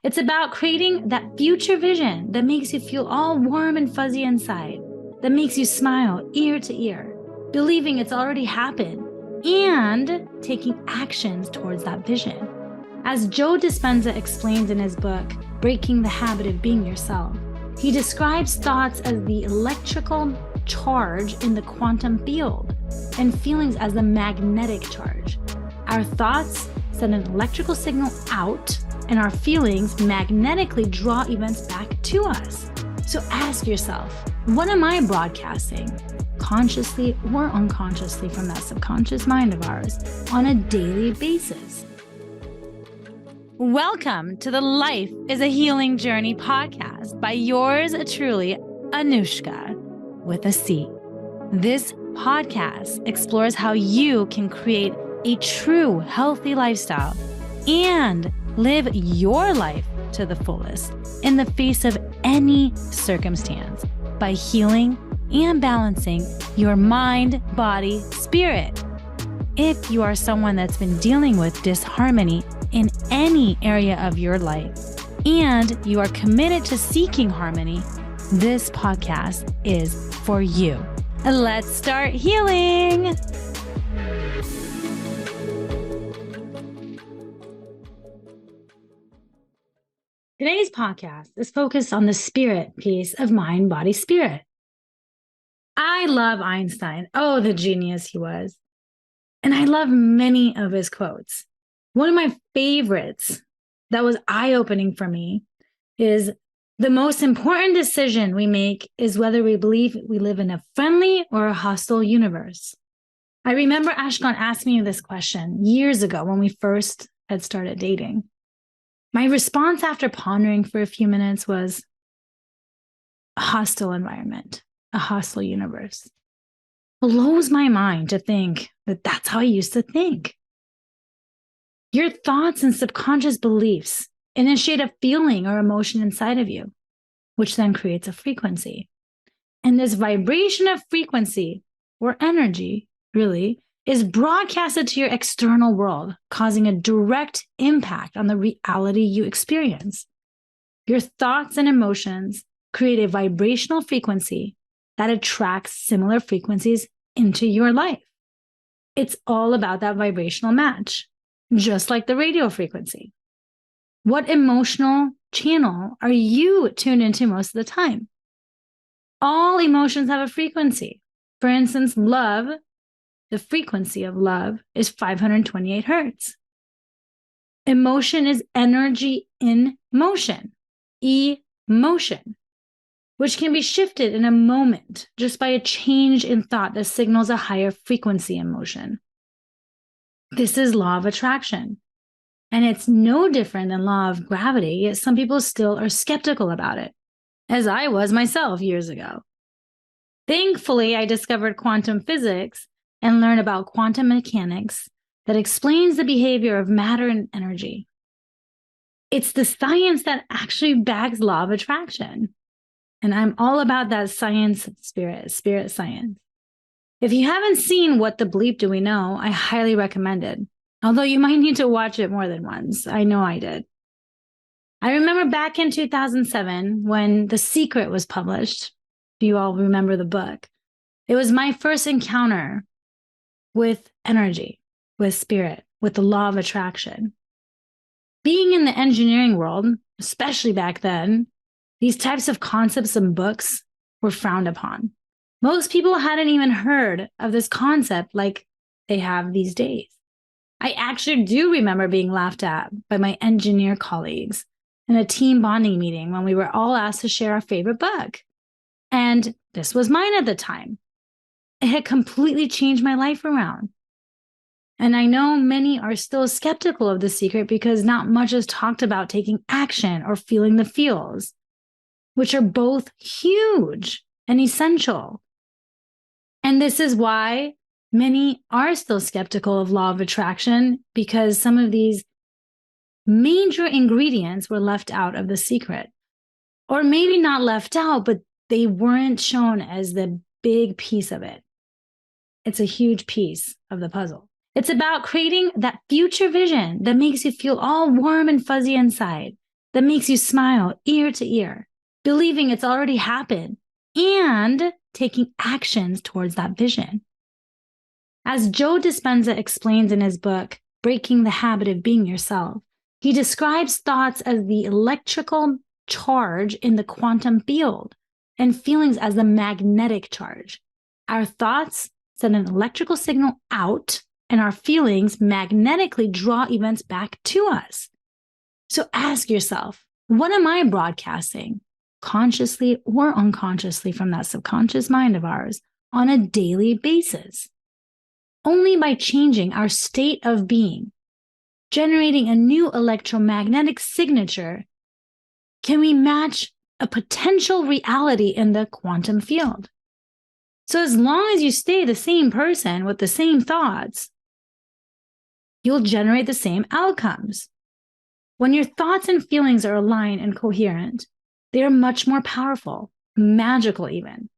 It's about creating that future vision that makes you feel all warm and fuzzy inside, that makes you smile ear to ear, believing it's already happened, and taking actions towards that vision. As Joe Dispenza explains in his book, Breaking the Habit of Being Yourself, he describes thoughts as the electrical charge in the quantum field and feelings as the magnetic charge. Our thoughts send an electrical signal out, and our feelings magnetically draw events back to us. So ask yourself, what am I broadcasting, consciously or unconsciously, from that subconscious mind of ours on a daily basis? Welcome to the Life is a Healing Journey podcast by yours truly, Anuschka, with a C. This podcast explores how you can create a true healthy lifestyle and live your life to the fullest in the face of any circumstance by healing and balancing your mind, body, spirit. If you are someone that's been dealing with disharmony in any area of your life and you are committed to seeking harmony, this podcast is for you. Let's start healing. Today's podcast is focused on the spirit piece of mind, body, spirit. I love Einstein. Oh, the genius he was. And I love many of his quotes. One of my favorites that was eye-opening for me is, the most important decision we make is whether we believe we live in a friendly or a hostile universe. I remember Anuschka asked me this question years ago when we first had started dating. My response after pondering for a few minutes was a hostile environment, a hostile universe. Blows my mind to think that that's how I used to think. Your thoughts and subconscious beliefs initiate a feeling or emotion inside of you, which then creates a frequency. And this vibration of frequency, or energy, really, is broadcasted to your external world, causing a direct impact on the reality you experience. Your thoughts and emotions create a vibrational frequency that attracts similar frequencies into your life. It's all about that vibrational match, just like the radio frequency. What emotional channel are you tuned into most of the time? All emotions have a frequency. For instance, love, the frequency of love is 528 hertz. Emotion is energy in motion, emotion, which can be shifted in a moment just by a change in thought that signals a higher frequency in motion. This is law of attraction. And it's no different than law of gravity, yet some people still are skeptical about it, as I was myself years ago. Thankfully, I discovered quantum physics and learned about quantum mechanics that explains the behavior of matter and energy. It's the science that actually backs law of attraction. And I'm all about that science spirit science. If you haven't seen What the Bleep Do We Know, I highly recommend it. Although you might need to watch it more than once. I know I did. I remember back in 2007 when The Secret was published. If you all remember the book, it was my first encounter with energy, with spirit, with the law of attraction. Being in the engineering world, especially back then, these types of concepts and books were frowned upon. Most people hadn't even heard of this concept like they have these days. I actually do remember being laughed at by my engineer colleagues in a team bonding meeting when we were all asked to share our favorite book. And this was mine at the time. It had completely changed my life around. And I know many are still skeptical of The Secret because not much is talked about taking action or feeling the feels, which are both huge and essential. And this is why many are still skeptical of law of attraction, because some of these major ingredients were left out of The Secret. Or maybe not left out, but they weren't shown as the big piece of it. It's a huge piece of the puzzle. It's about creating that future vision that makes you feel all warm and fuzzy inside, that makes you smile ear to ear, believing it's already happened, and taking actions towards that vision. As Joe Dispenza explains in his book, Breaking the Habit of Being Yourself, he describes thoughts as the electrical charge in the quantum field and feelings as the magnetic charge. Our thoughts send an electrical signal out, and our feelings magnetically draw events back to us. So ask yourself, what am I broadcasting, consciously or unconsciously, from that subconscious mind of ours on a daily basis? Only by changing our state of being, generating a new electromagnetic signature, can we match a potential reality in the quantum field. So as long as you stay the same person with the same thoughts, you'll generate the same outcomes. When your thoughts and feelings are aligned and coherent, they are much more powerful, magical even.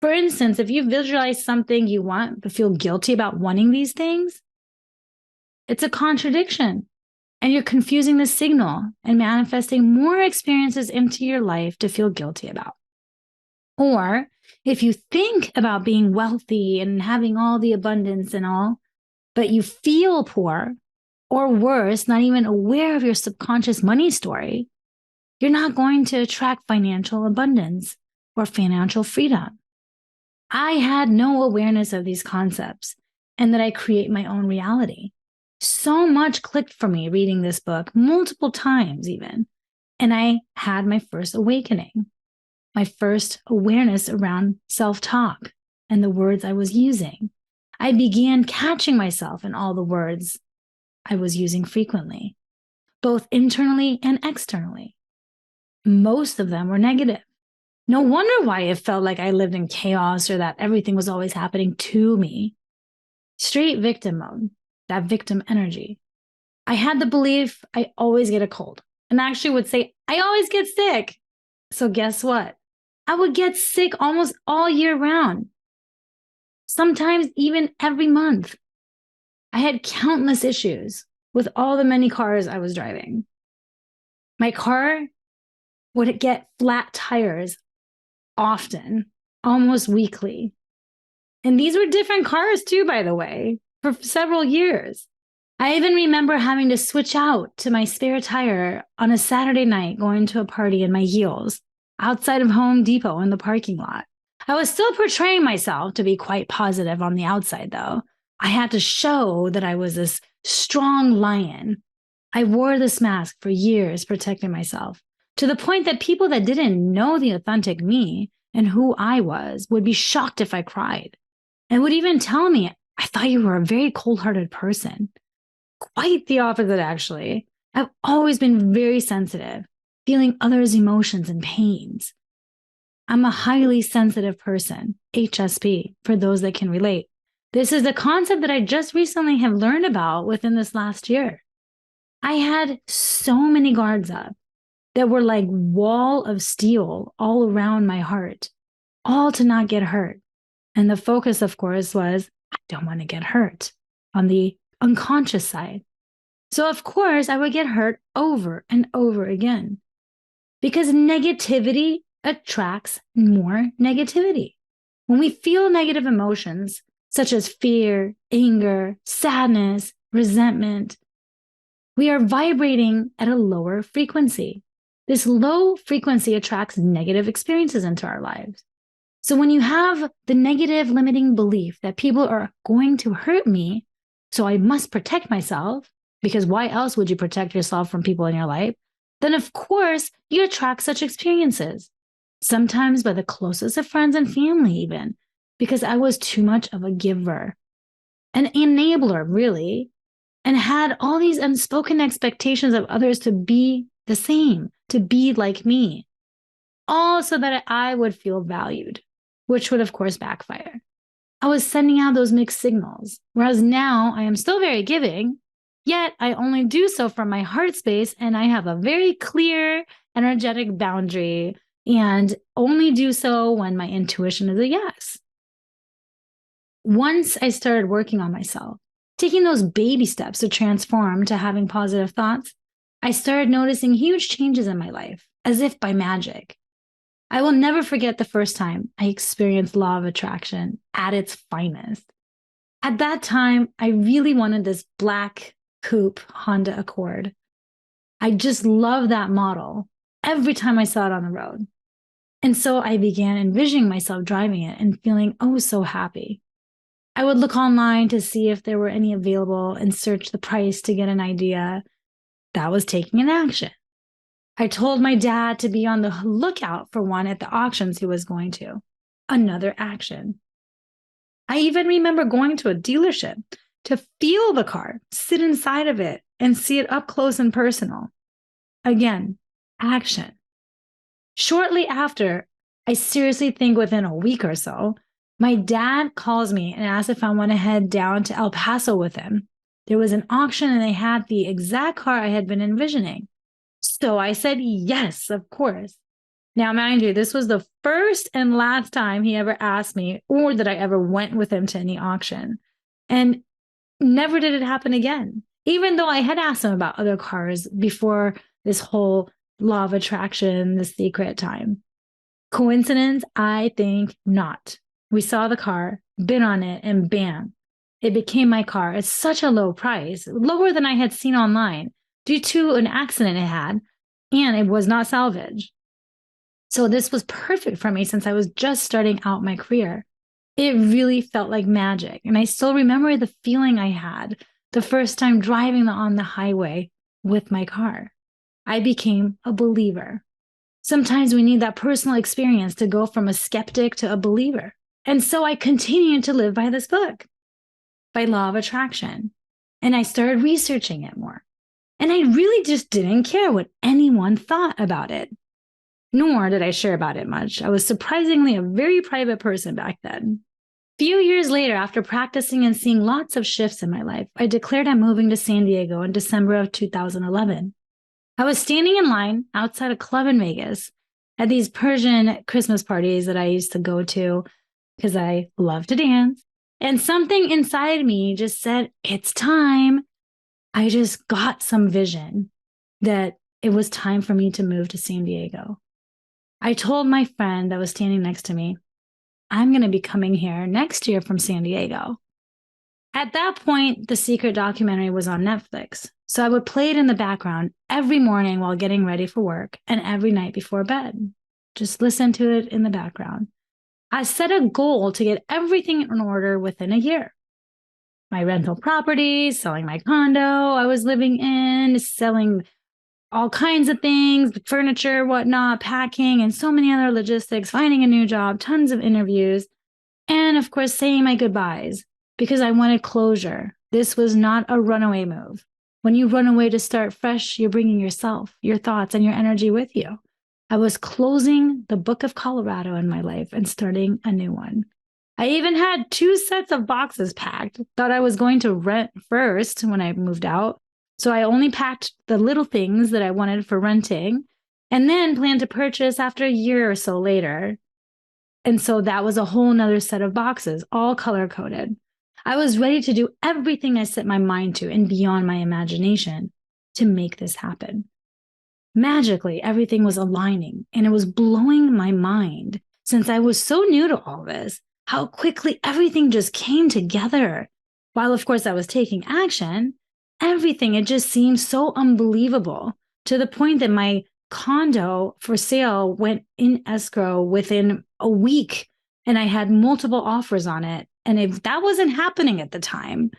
For instance, if you visualize something you want but feel guilty about wanting these things, it's a contradiction, and you're confusing the signal and manifesting more experiences into your life to feel guilty about. Or if you think about being wealthy and having all the abundance and all, but you feel poor, or worse, not even aware of your subconscious money story, you're not going to attract financial abundance or financial freedom. I had no awareness of these concepts and that I create my own reality. So much clicked for me reading this book multiple times even, and I had my first awakening, my first awareness around self-talk and the words I was using. I began catching myself in all the words I was using frequently, both internally and externally. Most of them were negative. No wonder why it felt like I lived in chaos or that everything was always happening to me. Straight victim mode, that victim energy. I had the belief I always get a cold, and actually would say, I always get sick. So guess what? I would get sick almost all year round, sometimes even every month. I had countless issues with all the many cars I was driving. My car would get flat tires often, almost weekly. And these were different cars too, by the way, for several years. I even remember having to switch out to my spare tire on a Saturday night going to a party in my heels outside of Home Depot in the parking lot. I was still portraying myself to be quite positive on the outside, though. I had to show that I was this strong lion. I wore this mask for years, protecting myself, to the point that people that didn't know the authentic me and who I was would be shocked if I cried, and would even tell me, I thought you were a very cold-hearted person. Quite the opposite, actually. I've always been very sensitive, feeling others' emotions and pains. I'm a highly sensitive person, HSP, for those that can relate. This is a concept that I just recently have learned about within this last year. I had so many guards up that were like wall of steel all around my heart, all to not get hurt. And the focus, of course, was, I don't want to get hurt on the unconscious side. So, of course, I would get hurt over and over again because negativity attracts more negativity. When we feel negative emotions, such as fear, anger, sadness, resentment, we are vibrating at a lower frequency. This low frequency attracts negative experiences into our lives. So when you have the negative limiting belief that people are going to hurt me, so I must protect myself, because why else would you protect yourself from people in your life? Then of course you attract such experiences, sometimes by the closest of friends and family even, because I was too much of a giver, an enabler really, and had all these unspoken expectations of others to be the same, to be like me, all so that I would feel valued, which would of course backfire. I was sending out those mixed signals, whereas now I am still very giving, yet I only do so from my heart space, and I have a very clear energetic boundary and only do so when my intuition is a yes. Once I started working on myself, taking those baby steps to transform to having positive thoughts, I started noticing huge changes in my life, as if by magic. I will never forget the first time I experienced law of attraction at its finest. At that time, I really wanted this black coupe Honda Accord. I just loved that model every time I saw it on the road. And so I began envisioning myself driving it and feeling oh so happy. I would look online to see if there were any available and search the price to get an idea. That was taking an action. I told my dad to be on the lookout for one at the auctions he was going to. Another action. I even remember going to a dealership to feel the car, sit inside of it, and see it up close and personal. Again, action. Shortly after, I seriously think within a week or so, my dad calls me and asks if I want to head down to El Paso with him. There was an auction and they had the exact car I had been envisioning. So I said, yes, of course. Now, mind you, this was the first and last time he ever asked me or that I ever went with him to any auction. And never did it happen again, even though I had asked him about other cars before this whole law of attraction, the secret time. Coincidence? I think not. We saw the car, bid on it, and bam, it became my car at such a low price, lower than I had seen online, due to an accident it had, and it was not salvaged. So this was perfect for me since I was just starting out my career. It really felt like magic. And I still remember the feeling I had the first time driving on the highway with my car. I became a believer. Sometimes we need that personal experience to go from a skeptic to a believer. And so I continued to live by this book, by law of attraction. And I started researching it more. And I really just didn't care what anyone thought about it. Nor did I share about it much. I was surprisingly a very private person back then. Few years later, after practicing and seeing lots of shifts in my life, I declared I'm moving to San Diego in December of 2011. I was standing in line outside a club in Vegas at these Persian Christmas parties that I used to go to because I love to dance. And something inside me just said, it's time. I just got some vision that it was time for me to move to San Diego. I told my friend that was standing next to me, I'm going to be coming here next year from San Diego. At that point, the secret documentary was on Netflix, so I would play it in the background every morning while getting ready for work and every night before bed. Just listen to it in the background. I set a goal to get everything in order within a year. My rental properties, selling my condo I was living in, selling all kinds of things, furniture, whatnot, packing, and so many other logistics, finding a new job, tons of interviews, and of course, saying my goodbyes because I wanted closure. This was not a runaway move. When you run away to start fresh, you're bringing yourself, your thoughts, and your energy with you. I was closing the book of Colorado in my life and starting a new one. I even had 2 sets of boxes packed. Thought I was going to rent first when I moved out. So I only packed the little things that I wanted for renting and then planned to purchase after a year or so later. And so that was a whole nother set of boxes, all color-coded. I was ready to do everything I set my mind to and beyond my imagination to make this happen. Magically, everything was aligning and it was blowing my mind since I was so new to all this, how quickly everything just came together. While, of course, I was taking action, everything, it just seemed so unbelievable to the point that my condo for sale went in escrow within a week and I had multiple offers on it. And if that wasn't happening at the time,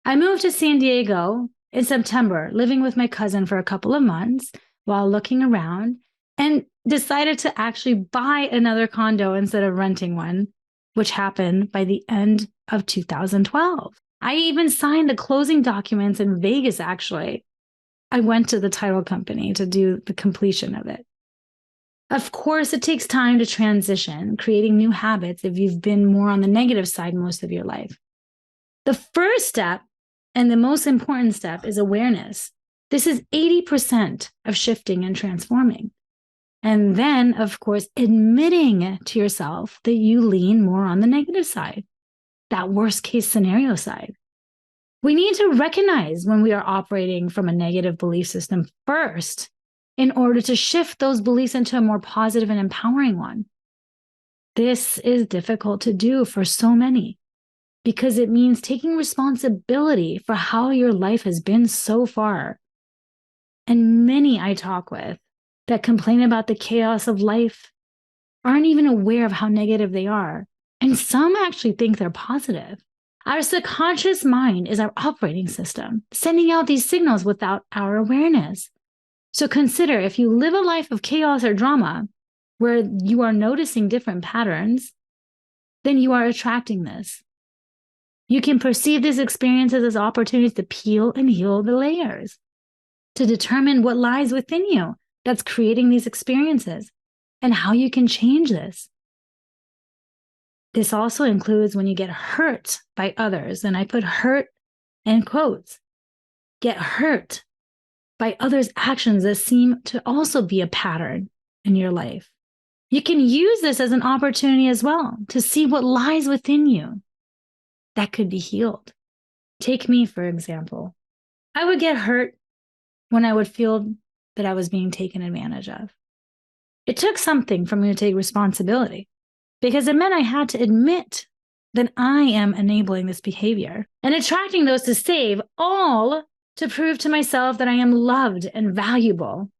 I moved to San Diego in September, living with my cousin for a couple of months while looking around and decided to actually buy another condo instead of renting one, which happened by the end of 2012. I even signed the closing documents in Vegas, actually. I went to the title company to do the completion of it. Of course, it takes time to transition, creating new habits if you've been more on the negative side most of your life. The first step, and the most important step, is awareness. This is 80% of shifting and transforming. And then, of course, admitting to yourself that you lean more on the negative side, that worst case scenario side. We need to recognize when we are operating from a negative belief system first in order to shift those beliefs into a more positive and empowering one. This is difficult to do for so many because it means taking responsibility for how your life has been so far. And many I talk with that complain about the chaos of life aren't even aware of how negative they are. And some actually think they're positive. Our subconscious mind is our operating system, sending out these signals without our awareness. So consider if you live a life of chaos or drama where you are noticing different patterns, then you are attracting this. You can perceive these experiences as opportunities to peel and heal the layers, to determine what lies within you that's creating these experiences and how you can change this. This also includes when you get hurt by others, and I put hurt in quotes, get hurt by others' actions that seem to also be a pattern in your life. You can use this as an opportunity as well to see what lies within you that could be healed. Take me, for example. I would get hurt when I would feel that I was being taken advantage of. It took something for me to take responsibility because it meant I had to admit that I am enabling this behavior and attracting those to save, all to prove to myself that I am loved and valuable.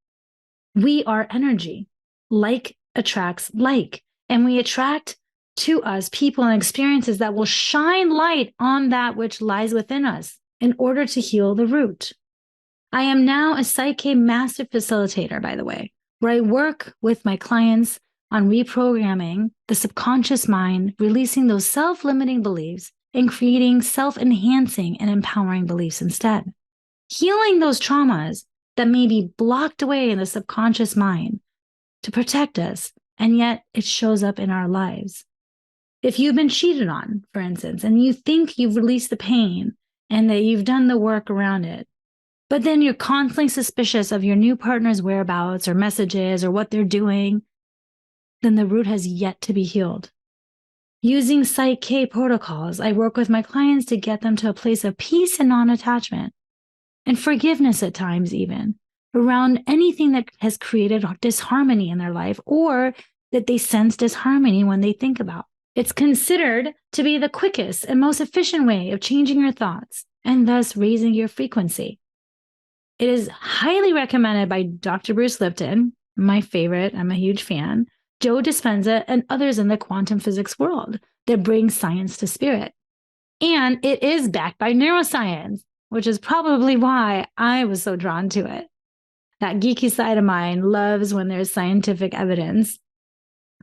We are energy. Like attracts like, and we attract to us people and experiences that will shine light on that which lies within us in order to heal the root. I am now a Psyche master facilitator, by the way, where I work with my clients on reprogramming the subconscious mind, releasing those self-limiting beliefs, and creating self-enhancing and empowering beliefs instead. Healing those traumas that may be blocked away in the subconscious mind to protect us, and yet it shows up in our lives. If you've been cheated on, for instance, and you think you've released the pain and that you've done the work around it, but then you're constantly suspicious of your new partner's whereabouts or messages or what they're doing, then the root has yet to be healed. Using Psyche protocols, I work with my clients to get them to a place of peace and non-attachment and forgiveness at times even around anything that has created disharmony in their life or that they sense disharmony when they think about. It's considered to be the quickest and most efficient way of changing your thoughts and thus raising your frequency. It is highly recommended by Dr. Bruce Lipton, my favorite, I'm a huge fan, Joe Dispenza, and others in the quantum physics world that bring science to spirit. And it is backed by neuroscience, which is probably why I was so drawn to it. That geeky side of mine loves when there's scientific evidence,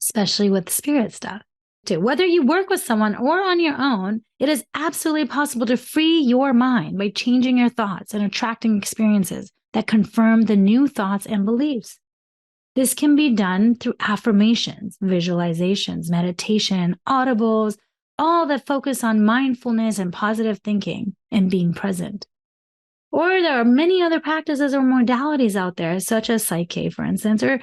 especially with spirit stuff. Whether you work with someone or on your own, it is absolutely possible to free your mind by changing your thoughts and attracting experiences that confirm the new thoughts and beliefs. This can be done through affirmations, visualizations, meditation, audibles, all that focus on mindfulness and positive thinking and being present. Or there are many other practices or modalities out there, such as Psyche, for instance, or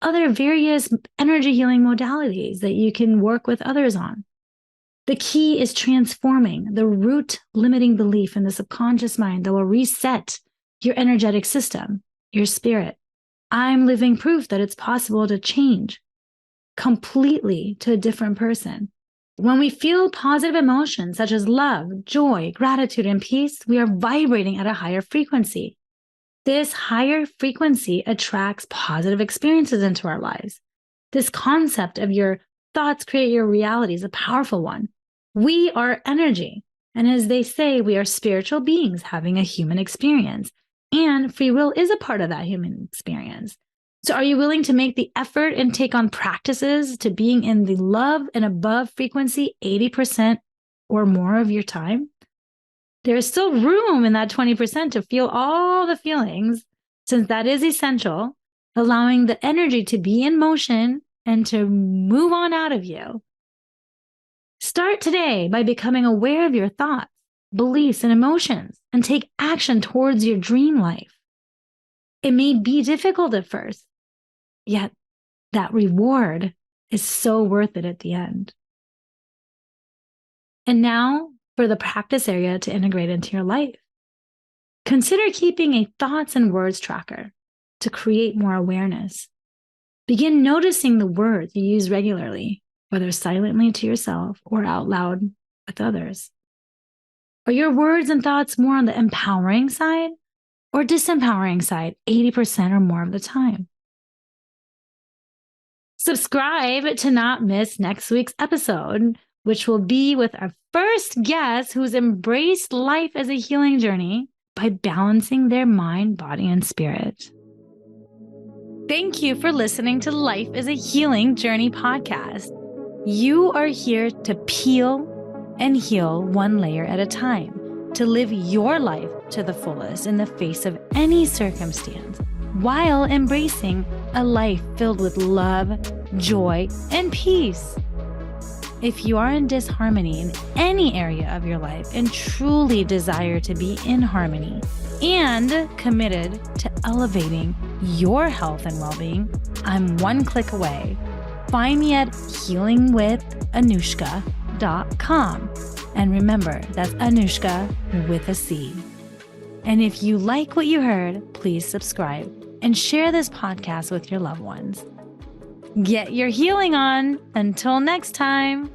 other various energy healing modalities that you can work with others on. The key is transforming the root limiting belief in the subconscious mind that will reset your energetic system, your spirit. I'm living proof that it's possible to change completely to a different person. When we feel positive emotions such as love, joy, gratitude, and peace, we are vibrating at a higher frequency. This higher frequency attracts positive experiences into our lives. This concept of your thoughts create your reality is a powerful one. We are energy. And as they say, we are spiritual beings having a human experience. And free will is a part of that human experience. So are you willing to make the effort and take on practices to being in the love and above frequency 80% or more of your time? There is still room in that 20% to feel all the feelings, since that is essential, allowing the energy to be in motion and to move on out of you. Start today by becoming aware of your thoughts, beliefs, and emotions, and take action towards your dream life. It may be difficult at first, yet that reward is so worth it at the end. And now for the practice area to integrate into your life. Consider keeping a thoughts and words tracker to create more awareness. Begin noticing the words you use regularly, whether silently to yourself or out loud with others. Are your words and thoughts more on the empowering side or disempowering side 80% or more of the time? Subscribe to not miss next week's episode, which will be with our first guest who's embraced life as a healing journey by balancing their mind, body, and spirit. Thank you for listening to Life is a Healing Journey podcast. You are here to peel and heal one layer at a time, to live your life to the fullest in the face of any circumstance, while embracing a life filled with love, joy, and peace. If you are in disharmony in any area of your life and truly desire to be in harmony and committed to elevating your health and well-being, I'm one click away. Find me at healingwithanuschka.com. And remember, that's Anuschka with a C. And if you like what you heard, please subscribe and share this podcast with your loved ones. Get your healing on. Until next time.